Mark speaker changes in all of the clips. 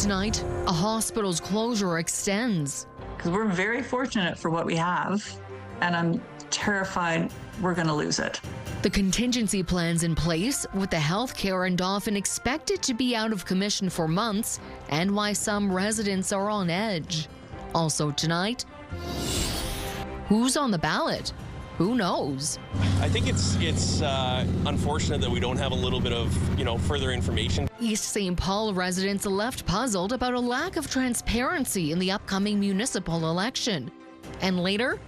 Speaker 1: Tonight, a hospital's closure extends.
Speaker 2: Because we're very fortunate for what we have, and I'm terrified we're going to lose it.
Speaker 1: The contingency plans in place, with the healthcare in Dauphin expected to be out of commission for months, and why some residents are on edge. Also tonight, who's on the ballot? Who knows?
Speaker 3: I think it's unfortunate that we don't have a little bit of, further information.
Speaker 1: East St. Paul residents left puzzled about a lack of transparency in the upcoming municipal election. And later,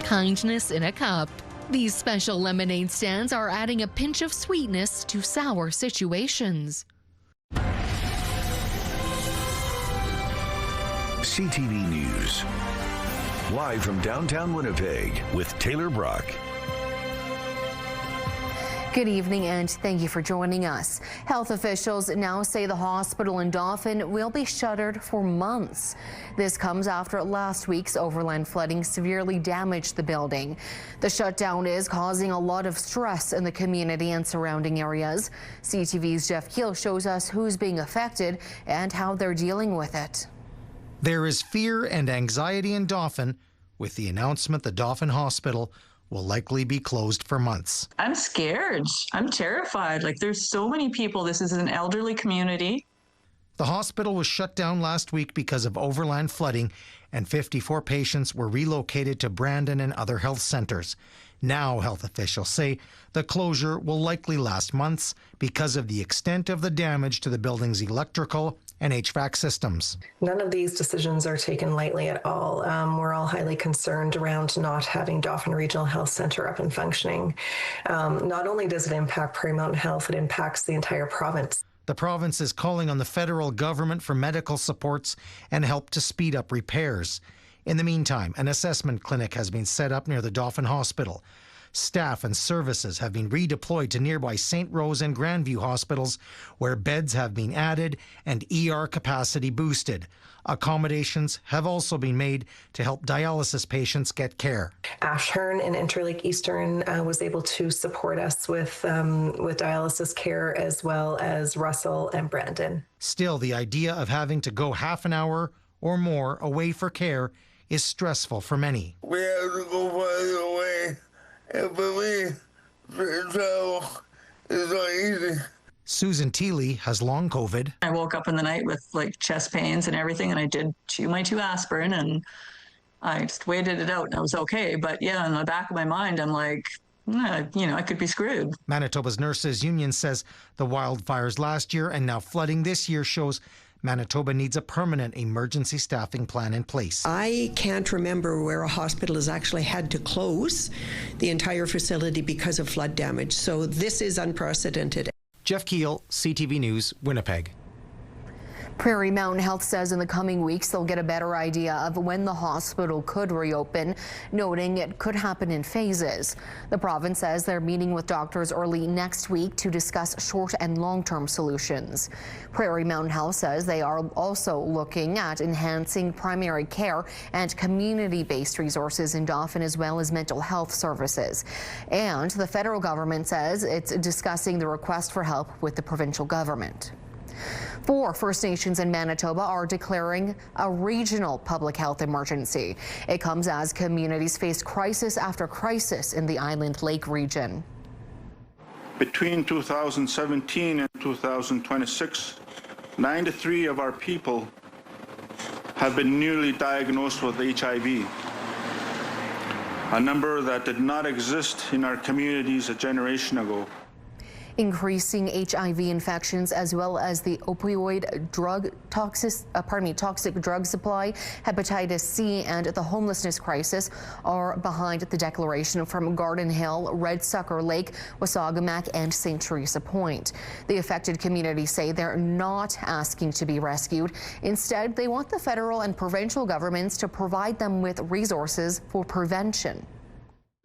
Speaker 1: kindness in a cup. These special lemonade stands are adding a pinch of sweetness to sour situations.
Speaker 4: CTV News. Live from downtown Winnipeg with Taylor Brock.
Speaker 5: Good evening and thank you for joining us. Health officials now say the hospital in Dauphin will be shuttered for months. This comes after last week's overland flooding severely damaged the building. The shutdown is causing a lot of stress in the community and surrounding areas. CTV's Jeff Keel shows us who's being affected and how they're dealing with it.
Speaker 6: There is fear and anxiety in Dauphin with the announcement the Dauphin Hospital will likely be closed for months.
Speaker 2: I'm scared. I'm terrified. There's so many people. This is an elderly community.
Speaker 6: The hospital was shut down last week because of overland flooding, and 54 patients were relocated to Brandon and other health centers. Now, health officials say the closure will likely last months because of the extent of the damage to the building's electrical and HVAC systems.
Speaker 7: None of these decisions are taken lightly at all. We're all highly concerned around not having Dauphin Regional Health Centre up and functioning. Not only does it impact Prairie Mountain Health, it impacts the entire province.
Speaker 6: The province is calling on the federal government for medical supports and help to speed up repairs. In the meantime, an assessment clinic has been set up near the Dauphin Hospital. Staff and services have been redeployed to nearby St. Rose and Grandview hospitals, where beds have been added and ER capacity boosted. Accommodations have also been made to help dialysis patients get care.
Speaker 7: Ashern and Interlake Eastern was able to support us with dialysis care, as well as Russell and Brandon.
Speaker 6: Still, the idea of having to go half an hour or more away for care is stressful for many.
Speaker 8: We have to go farther away, and for me, travel is not easy.
Speaker 6: Susan Teeley has long COVID.
Speaker 2: I woke up in the night with chest pains and everything, and I did my 2 aspirin, and I just waited it out, and I was okay. But yeah, in the back of my mind, I'm like, I could be screwed.
Speaker 6: Manitoba's Nurses Union says the wildfires last year and now flooding this year shows Manitoba needs a permanent emergency staffing plan in place.
Speaker 9: I can't remember where a hospital has actually had to close the entire facility because of flood damage. So this is unprecedented.
Speaker 6: Jeff Keel, CTV News, Winnipeg.
Speaker 5: Prairie Mountain Health says in the coming weeks they'll get a better idea of when the hospital could reopen, noting it could happen in phases. The province says they're meeting with doctors early next week to discuss short and long-term solutions. Prairie Mountain Health says they are also looking at enhancing primary care and community-based resources in Dauphin, as well as mental health services. And the federal government says it's discussing the request for help with the provincial government. 4 First Nations in Manitoba are declaring a regional public health emergency. It comes as communities face crisis after crisis in the Island Lake region.
Speaker 10: Between 2017 and 2026, 93 of our people have been newly diagnosed with HIV, a number that did not exist in our communities a generation ago.
Speaker 5: Increasing HIV infections, as well as the opioid toxic drug supply, hepatitis C, and the homelessness crisis are behind the declaration from Garden Hill, Red Sucker Lake, Wasagamak, and St. Teresa Point. The affected communities say they're not asking to be rescued. Instead, they want the federal and provincial governments to provide them with resources for prevention.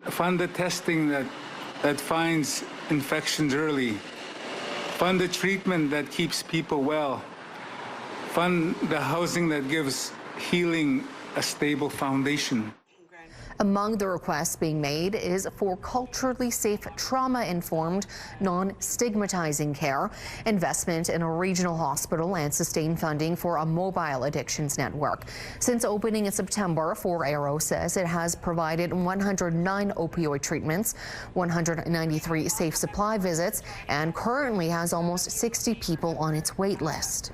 Speaker 11: Fund the testing that finds infections early. Fund the treatment that keeps people well. Fund the housing that gives healing a stable foundation.
Speaker 5: Among the requests being made is for culturally safe, trauma-informed, non-stigmatizing care, investment in a regional hospital, and sustained funding for a mobile addictions network. Since opening in September, 4Arrow says it has provided 109 opioid treatments, 193 safe supply visits, and currently has almost 60 people on its wait list.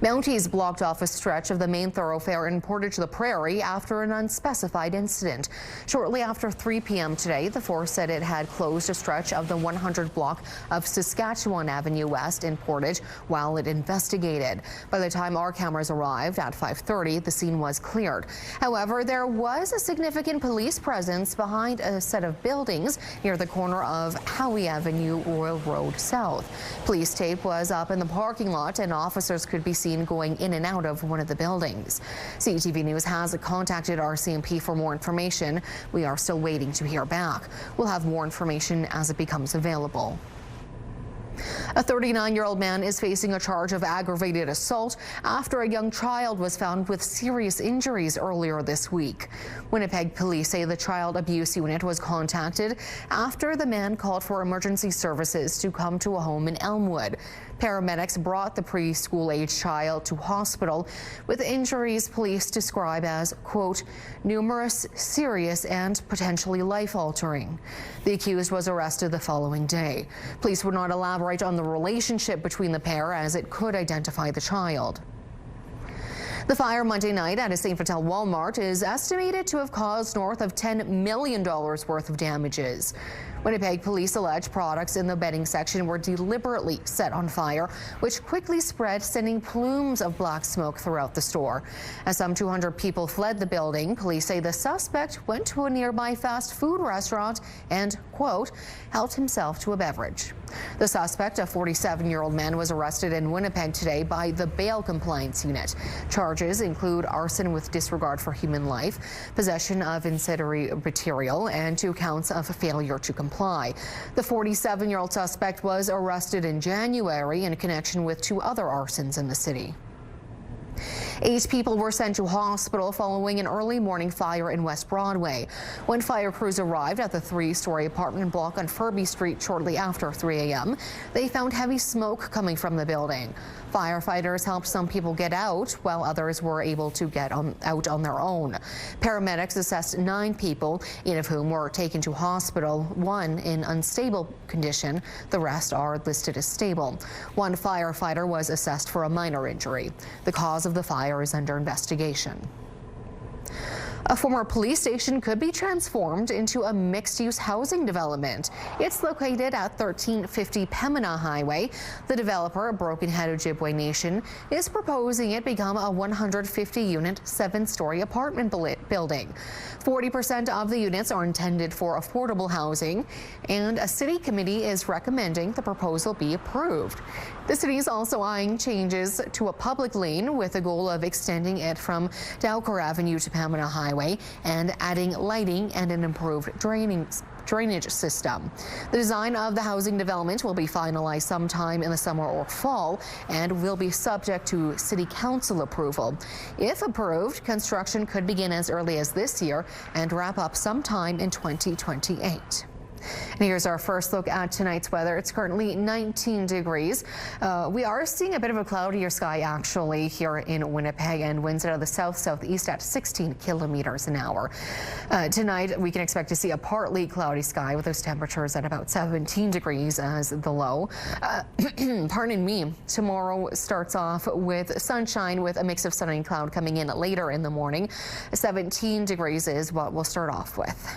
Speaker 5: Mounties blocked off a stretch of the main thoroughfare in Portage-la Prairie after an unspecified incident. Shortly after 3 p.m. today, the force said it had closed a stretch of the 100 block of Saskatchewan Avenue West in Portage while it investigated. By the time our cameras arrived at 5:30, the scene was cleared. However, there was a significant police presence behind a set of buildings near the corner of Howie Avenue, Royal Road South. Police tape was up in the parking lot, and officers could be seen going in and out of one of the buildings. CTV News has contacted RCMP for more information. We are still waiting to hear back. We'll have more information as it becomes available. A 39-year-old man is facing a charge of aggravated assault after a young child was found with serious injuries earlier this week. Winnipeg police say the child abuse unit was contacted after the man called for emergency services to come to a home in Elmwood. Paramedics brought the preschool-age child to hospital with injuries police describe as, quote, numerous, serious, and potentially life-altering. The accused was arrested the following day. Police would not elaborate on the relationship between the pair as it could identify the child. The fire Monday night at a St. Vital Walmart is estimated to have caused north of $10 million worth of damages. Winnipeg police allege products in the bedding section were deliberately set on fire, which quickly spread, sending plumes of black smoke throughout the store. As some 200 people fled the building, police say the suspect went to a nearby fast food restaurant and, quote, helped himself to a beverage. The suspect, a 47-year-old man, was arrested in Winnipeg today by the bail compliance unit. Charges include arson with disregard for human life, possession of incendiary material, and 2 counts of failure to comply. The 47-year-old suspect was arrested in January in connection with 2 other arsons in the city. 8 people were sent to hospital following an early morning fire in West Broadway. When fire crews arrived at the 3-story apartment block on Furby Street shortly after 3 a.m., they found heavy smoke coming from the building. Firefighters helped some people get out, while others were able to get out on their own. Paramedics assessed 9 people, 8 of whom were taken to hospital, 1 in unstable condition. The rest are listed as stable. 1 firefighter was assessed for a minor injury. The cause of the fire is under investigation. A former police station could be transformed into a mixed-use housing development. It's located at 1350 Pembina Highway. The developer, Broken Head Ojibwe Nation, is proposing it become a 150-unit, 7-story apartment building. 40% of the units are intended for affordable housing, and a city committee is recommending the proposal be approved. The city is also eyeing changes to a public lane with the goal of extending it from Dowker Avenue to Pembina Highway and adding lighting and an improved drainage system. The design of the housing development will be finalized sometime in the summer or fall and will be subject to City Council approval. If approved, construction could begin as early as this year and wrap up sometime in 2028. And here's our first look at tonight's weather. It's currently 19 degrees. We are seeing a bit of a cloudier sky actually here in Winnipeg, and winds out of the south-southeast at 16 kilometers an hour. Tonight we can expect to see a partly cloudy sky with those temperatures at about 17 degrees as the low. Pardon me. Tomorrow starts off with sunshine with a mix of sun and cloud coming in later in the morning. 17 degrees is what we'll start off with.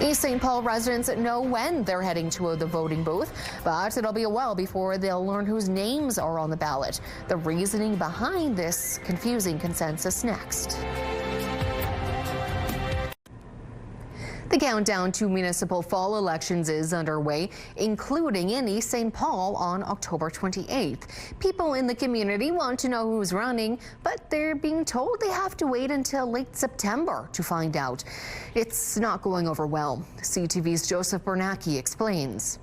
Speaker 5: East St. Paul residents know when they're heading to the voting booth, but it'll be a while before they'll learn whose names are on the ballot. The reasoning behind this confusing consensus next. The countdown to municipal fall elections is underway, including in East St. Paul on October 28th. People in the community want to know who's running, but they're being told they have to wait until late September to find out. It's not going over well. CTV's Joseph Bernacki explains.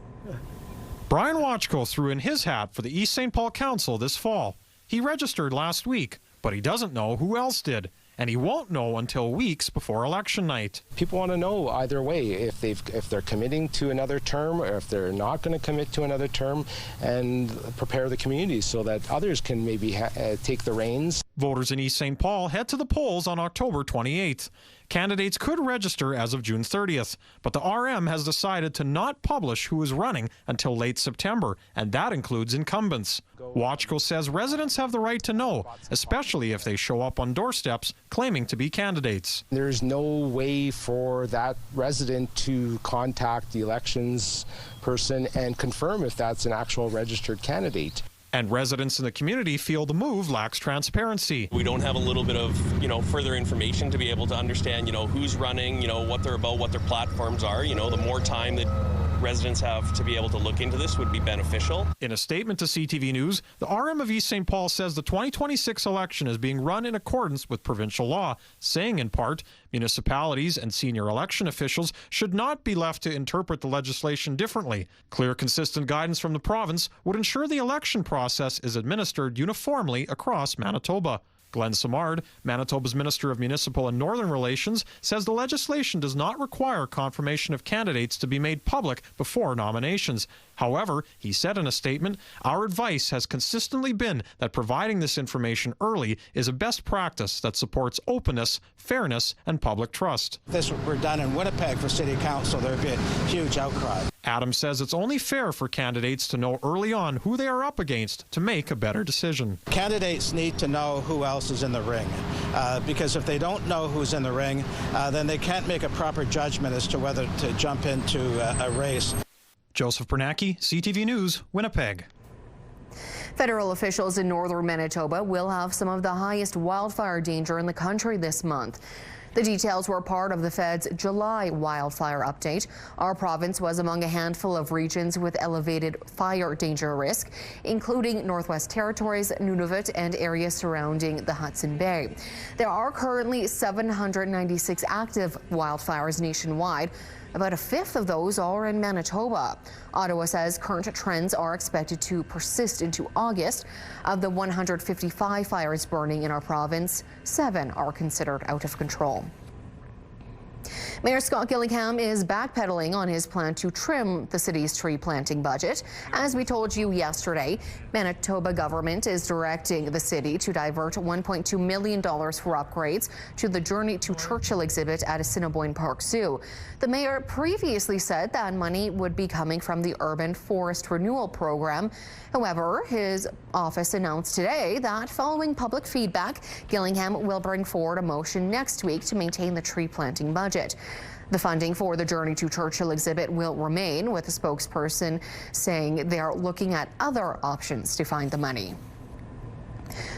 Speaker 12: Brian Watchko threw in his hat for the East St. Paul Council this fall. He registered last week, but he doesn't know who else did. and he won't know until weeks before election night.
Speaker 13: People want to know either way if they're committing to another term or if they're not going to commit to another term, and prepare the community so that others can maybe take the reins.
Speaker 12: Voters in East St. Paul head to the polls on October 28th. Candidates could register as of June 30th, but the RM has decided to not publish who is running until late September, and that includes incumbents. Watchko says residents have the right to know, especially if they show up on doorsteps claiming to be candidates.
Speaker 13: There's no way for that resident to contact the elections person and confirm if that's an actual registered candidate.
Speaker 12: And residents in the community feel the move lacks transparency.
Speaker 3: We don't have a little bit of, further information to be able to understand, who's running, what they're about, what their platforms are. The more time that residents have to be able to look into this would be beneficial.
Speaker 12: In a statement to CTV News, the RM of East St. Paul says the 2026 election is being run in accordance with provincial law, saying in part, municipalities and senior election officials should not be left to interpret the legislation differently. Clear, consistent guidance from the province would ensure the election process is administered uniformly across Manitoba. Glenn Simard, Manitoba's Minister of Municipal and Northern Relations, says the legislation does not require confirmation of candidates to be made public before nominations. However, he said in a statement, our advice has consistently been that providing this information early is a best practice that supports openness, fairness, and public trust.
Speaker 14: If this were done in Winnipeg for City Council, there would be a huge outcry.
Speaker 12: Adams says it's only fair for candidates to know early on who they are up against to make a better decision.
Speaker 14: Candidates need to know who else is in the ring, because if they don't know who's in the ring, then they can't make a proper judgment as to whether to jump into a race.
Speaker 12: Joseph Bernacki, CTV News, Winnipeg.
Speaker 5: Federal officials in northern Manitoba will have some of the highest wildfire danger in the country this month. The details were part of the Fed's July wildfire update. Our province was among a handful of regions with elevated fire danger risk, including Northwest Territories, Nunavut, and areas surrounding the Hudson Bay. There are currently 796 active wildfires nationwide. About a fifth of those are in Manitoba. Ottawa says current trends are expected to persist into August. Of the 155 fires burning in our province, 7 are considered out of control. Mayor Scott Gillingham is backpedaling on his plan to trim the city's tree planting budget. As we told you yesterday, Manitoba government is directing the city to divert $1.2 million for upgrades to the Journey to Churchill exhibit at Assiniboine Park Zoo. The mayor previously said that money would be coming from the Urban Forest Renewal Program. However, his office announced today that following public feedback, Gillingham will bring forward a motion next week to maintain the tree planting budget. The funding for the Journey to Churchill exhibit will remain, with a spokesperson saying they are looking at other options to find the money.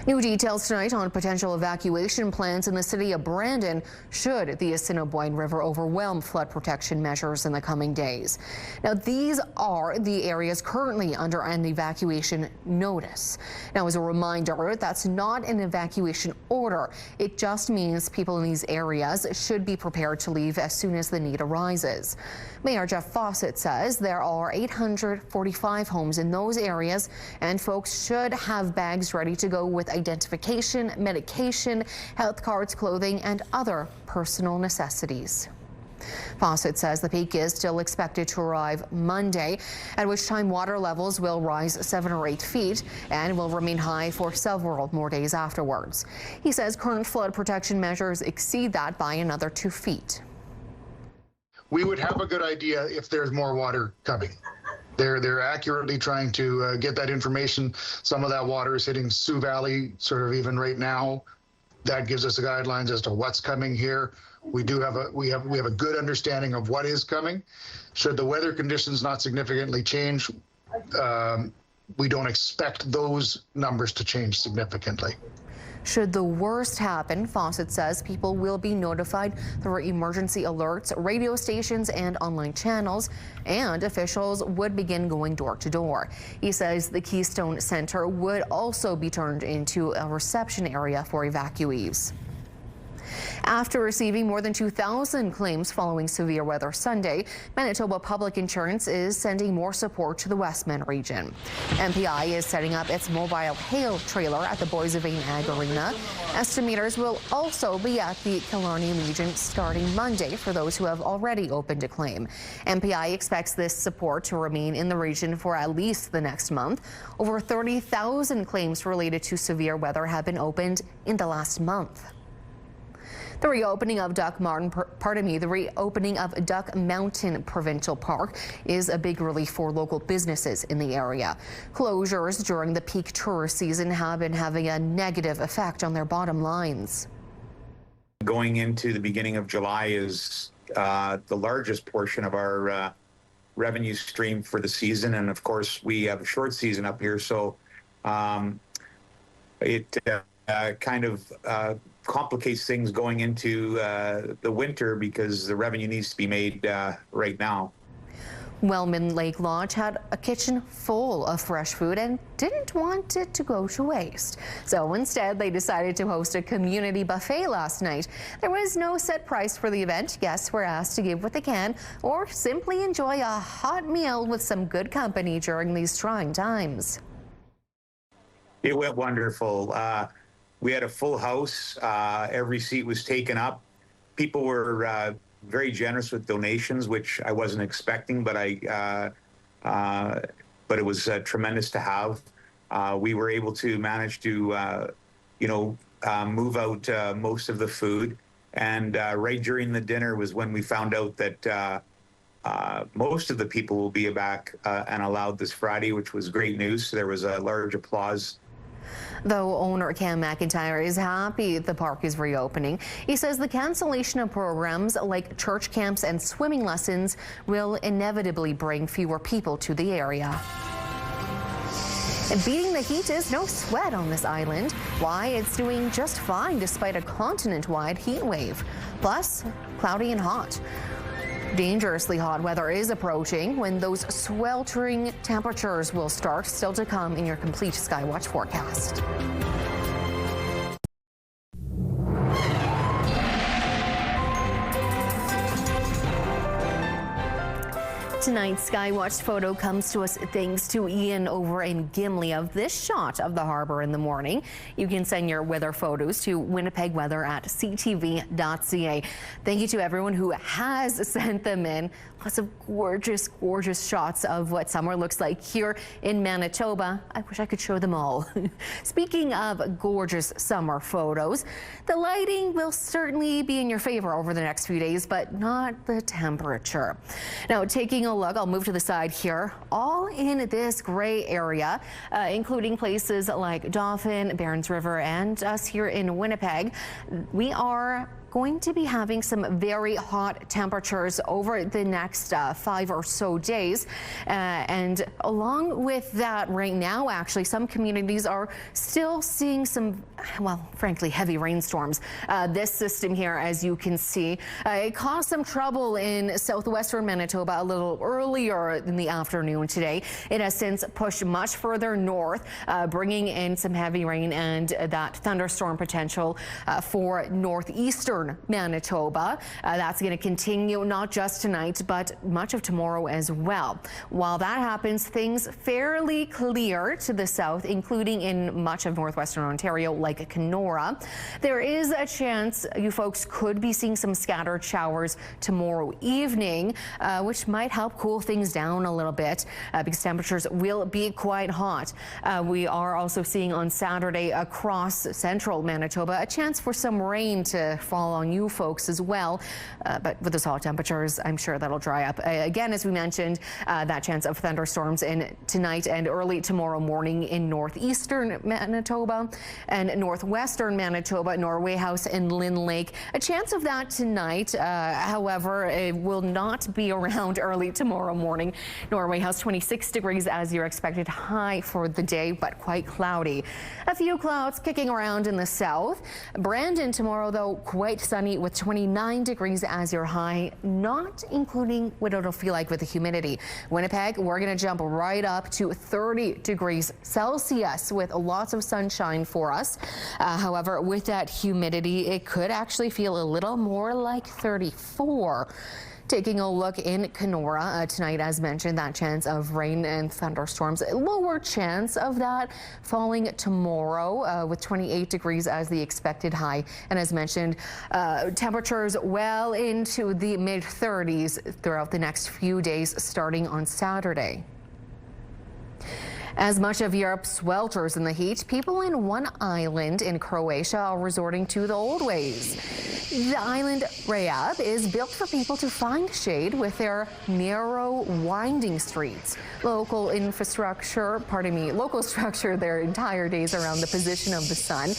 Speaker 5: New details tonight on potential evacuation plans in the city of Brandon should the Assiniboine River overwhelm flood protection measures in the coming days. Now, these are the areas currently under an evacuation notice. Now, as a reminder, that's not an evacuation order. It just means people in these areas should be prepared to leave as soon as the need arises. Mayor Jeff Fawcett says there are 845 homes in those areas, and folks should have bags ready to go with identification, medication, health cards, clothing, and other personal necessities. Fawcett says the peak is still expected to arrive Monday, at which time water levels will rise 7 or 8 feet and will remain high for several more days afterwards. He says current flood protection measures exceed that by another 2 feet.
Speaker 15: We would have a good idea if there's more water coming. They're accurately trying to get that information. Some of that water is hitting Sioux Valley, sort of even right now. That gives us the guidelines as to what's coming here. We have a good understanding of what is coming. Should the weather conditions not significantly change, we don't expect those numbers to change significantly.
Speaker 5: Should the worst happen, Fawcett says people will be notified through emergency alerts, radio stations, and online channels, and officials would begin going door to door. He says the Keystone Center would also be turned into a reception area for evacuees. After receiving more than 2,000 claims following severe weather Sunday, Manitoba Public Insurance is sending more support to the Westman region. MPI is setting up its mobile hail trailer at the Boys of Vane Ag Arena. Estimators will also be at the Killarney Legion starting Monday for those who have already opened a claim. MPI expects this support to remain in the region for at least the next month. Over 30,000 claims related to severe weather have been opened in the last month. The reopening of Duck Mountain Provincial Park is a big relief for local businesses in the area. Closures during the peak tourist season have been having a negative effect on their bottom lines.
Speaker 16: Going into the beginning of July is the largest portion of our revenue stream for the season, and of course we have a short season up here, so it kind of complicates things going into the winter because the revenue needs to be made right now.
Speaker 5: Wellman Lake Lodge had a kitchen full of fresh food and didn't want it to go to waste. So instead, they decided to host a community buffet last night. There was no set price for the event. Guests were asked to give what they can or simply enjoy a hot meal with some good company during these trying times.
Speaker 16: It went wonderful. We had a full house. Every seat was taken up. People were very generous with donations, which I wasn't expecting, but it was tremendous to have. We were able to manage to, move out most of the food. And right during the dinner was when we found out that most of the people will be back and allowed this Friday, which was great news. So there was a large applause.
Speaker 5: Though owner Cam McIntyre is happy the park is reopening, he says the cancellation of programs like church camps and swimming lessons will inevitably bring fewer people to the area. And beating the heat is no sweat on this island. Why? It's doing just fine despite a continent-wide heat wave. Plus, cloudy and hot. Dangerously hot weather is approaching when those sweltering temperatures will start. Still to come in your complete Skywatch forecast. Tonight's Skywatch photo comes to us thanks to Ian over in Gimli of this shot of the harbor in the morning. You can send your weather photos to winnipegweather@ctv.ca. Thank you to everyone who has sent them in. Lots of gorgeous, gorgeous shots of what summer looks like here in Manitoba. I wish I could show them all. Speaking of gorgeous summer photos, the lighting will certainly be in your favor over the next few days, but not the temperature. Now, taking a look, I'll move to the side here, all in this gray area, including places like Dauphin, Barons River, and us here in Winnipeg. We are going to be having some very hot temperatures over the next 5 or so days. And along with that right now, actually, some communities are still seeing some, well, frankly, heavy rainstorms. This system here, as you can see, it caused some trouble in southwestern Manitoba a little earlier in the afternoon today. It has since pushed much further north, bringing in some heavy rain and that thunderstorm potential for northeastern Manitoba. That's going to continue not just tonight, but much of tomorrow as well. While that happens, things fairly clear to the south, including in much of northwestern Ontario, like Kenora. There is a chance you folks could be seeing some scattered showers tomorrow evening, which might help cool things down a little bit because temperatures will be quite hot. We are also seeing on Saturday across central Manitoba a chance for some rain to fall on you folks as well. But with those hot temperatures, I'm sure that'll dry up. Again, as we mentioned, that chance of thunderstorms in tonight and early tomorrow morning in northeastern Manitoba and northwestern Manitoba, Norway House and Lynn Lake. A chance of that tonight. However, it will not be around early tomorrow morning. Norway House 26 degrees as your expected high for the day, but quite cloudy. A few clouds kicking around in the south. Brandon tomorrow, though, quite sunny with 29 degrees as your high, not including what it'll feel like with the humidity. Winnipeg, we're going to jump right up to 30 degrees Celsius with lots of sunshine for us. However, with that humidity, it could actually feel a little more like 34. Taking a look in Kenora tonight, as mentioned, that chance of rain and thunderstorms, lower chance of that falling tomorrow with 28 degrees as the expected high. And as mentioned, temperatures well into the mid-30s throughout the next few days starting on Saturday. As much of Europe swelters in the heat, people in one island in Croatia are resorting to the old ways. The island Rab is built for people to find shade with their narrow, winding streets. Local structure their entire days around the position of the sun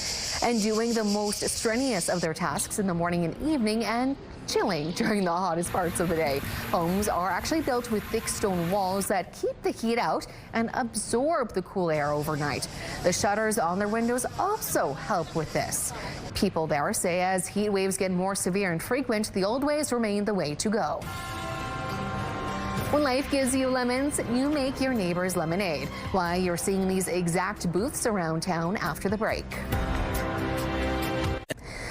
Speaker 5: and doing the most strenuous of their tasks in the morning and evening and chilling during the hottest parts of the day. Homes are actually built with thick stone walls that keep the heat out and absorb the cool air overnight. The shutters on their windows also help with this. People there say as heat waves get more severe and frequent, the old ways remain the way to go. When life gives you lemons, you make your neighbor's lemonade. Why you're seeing these exact booths around town after the break.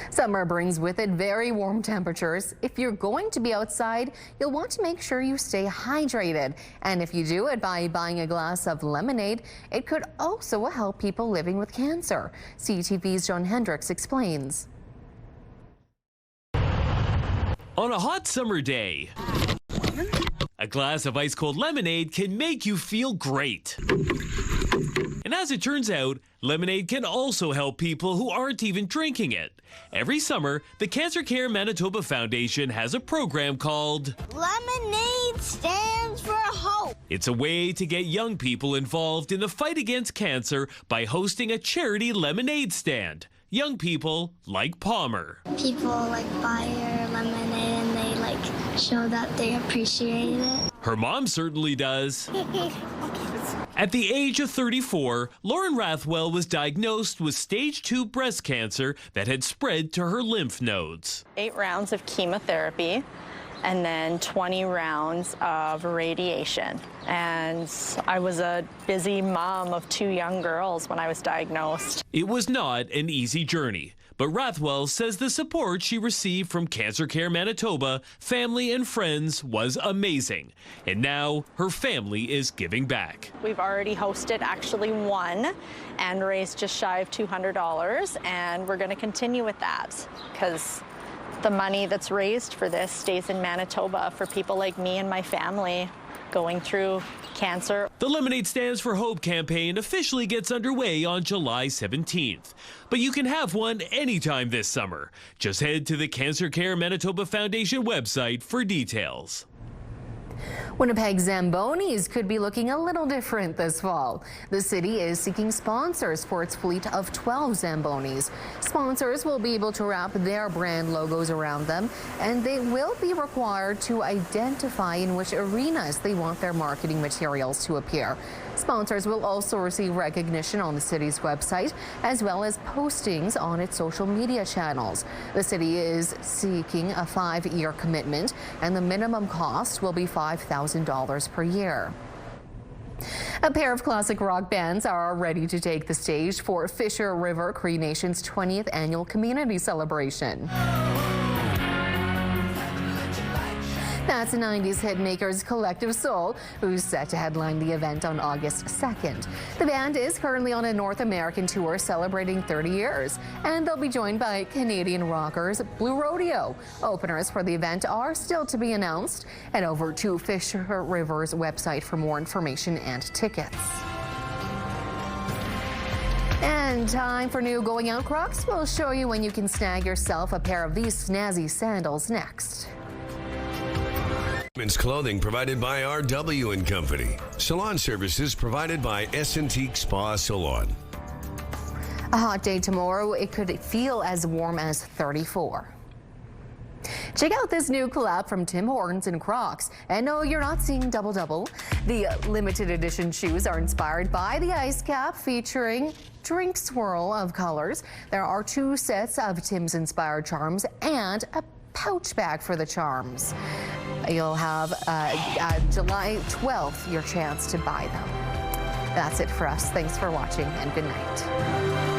Speaker 5: Summer brings with it very warm temperatures. If you're going to be outside, you'll want to make sure you stay hydrated. And if you do it by buying a glass of lemonade, it could also help people living with cancer. CTV's John Hendricks explains.
Speaker 17: On a hot summer day, a glass of ice-cold lemonade can make you feel great. And as it turns out, lemonade can also help people who aren't even drinking it. Every summer, the Cancer Care Manitoba Foundation has a program called
Speaker 18: Lemonade Stands for Hope.
Speaker 17: It's a way to get young people involved in the fight against cancer by hosting a charity lemonade stand. Young people like Palmer.
Speaker 18: People buy your lemonade and they show that they appreciate it.
Speaker 17: Her mom certainly does. At the age of 34, Lauren Rathwell was diagnosed with stage 2 breast cancer that had spread to her lymph nodes.
Speaker 19: 8 rounds of chemotherapy and then 20 rounds of radiation. And I was a busy mom of 2 young girls when I was diagnosed.
Speaker 17: It was not an easy journey, but Rathwell says the support she received from Cancer Care Manitoba, family and friends was amazing. And now her family is giving back.
Speaker 19: We've already hosted actually one and raised just shy of $200, and we're going to continue with that because the money that's raised for this stays in Manitoba for people like me and my family going through cancer.
Speaker 17: The Lemonade Stands for Hope campaign officially gets underway on July 17th. But you can have one anytime this summer. Just head to the Cancer Care Manitoba Foundation website for details.
Speaker 5: Winnipeg Zambonis could be looking a little different this fall. The city is seeking sponsors for its fleet of 12 Zambonis. Sponsors will be able to wrap their brand logos around them, and they will be required to identify in which arenas they want their marketing materials to appear. Sponsors will also receive recognition on the city's website, as well as postings on its social media channels. The city is seeking a 5-year commitment, and the minimum cost will be $5,000 per year. A pair of classic rock bands are ready to take the stage for Fisher River Cree Nation's 20th annual community celebration. That's 90s hitmakers Collective Soul, who's set to headline the event on August 2nd. The band is currently on a North American tour celebrating 30 years, and they'll be joined by Canadian rockers Blue Rodeo. Openers for the event are still to be announced. Head over to Fisher River's website for more information and tickets. And time for new Going Out Crocs. We'll show you when you can snag yourself a pair of these snazzy sandals next.
Speaker 20: Men's clothing provided by RW & Company. Salon services provided by S&T Spa Salon.
Speaker 5: A hot day tomorrow. It could feel as warm as 34. Check out this new collab from Tim Hortons and Crocs. And no, you're not seeing double-double. The limited edition shoes are inspired by the ice cap, featuring drink swirl of colors. There are 2 sets of Tim's inspired charms and a pouch bag for the charms. You'll have July 12th your chance to buy them. That's it for us. Thanks for watching and good night.